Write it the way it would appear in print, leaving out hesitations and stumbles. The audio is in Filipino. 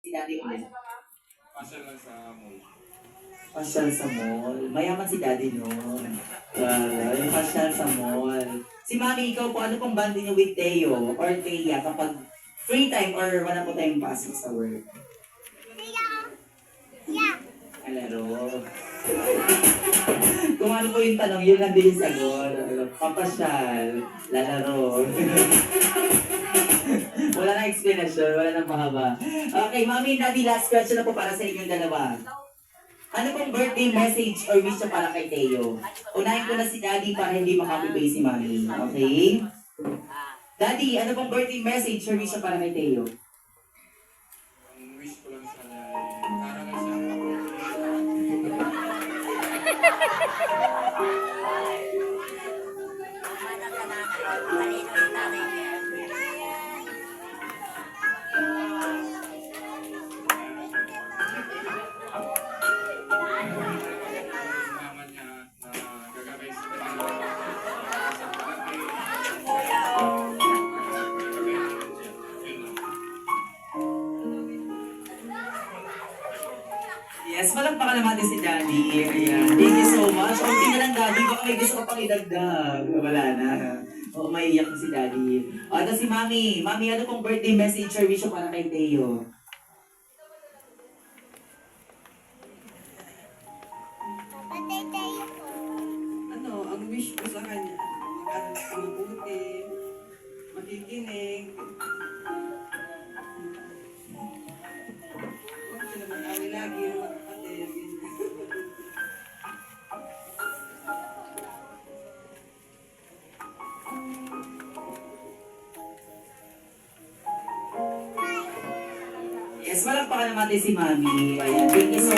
Si Daddy ulit. Pasyal lang sa mall. Pasyal sa mall. Mayaman si Daddy no. Yung pasyal sa mall. Si Mami, ikaw po, ano pong bandi niyo with Teo or Teya kapag free time or wala po tayong pasok sa work? Kalaro. Kung ano po yung tanong, yun lang din yung sagot. Papasyal, lalaro. Wala na explanation, wala nang mahaba. Okay, Mami and Daddy, last question na po para sa inyong dalawa. Ano pong birthday message or wish nyo para kay Teo? Unahin ko na si Daddy para hindi makapipay si Mami. Okay? Daddy, ano pong birthday message or wish nyo para kay Teo? Ang wish ko lang sana ay para lang siyang mama niya na gagabay sa kanya. Yes, palakpakan naman din si Daddy. Ayan. Thank you so much. Okay na lang, Daddy. Baka may gusto ka pang idagdag. Wala na. Oo, maiiyak na si Daddy. O, ito si Mami. Mami, ano pong birthday message or wish mo para kay Teo? Ano, ang wish ko sa kanya, mag-aral ka mabuti, makikinig. Huwag sila mag-away lagi, magkapatid. Yes, palakpakan naman din si Mami. Ayan. Thank you so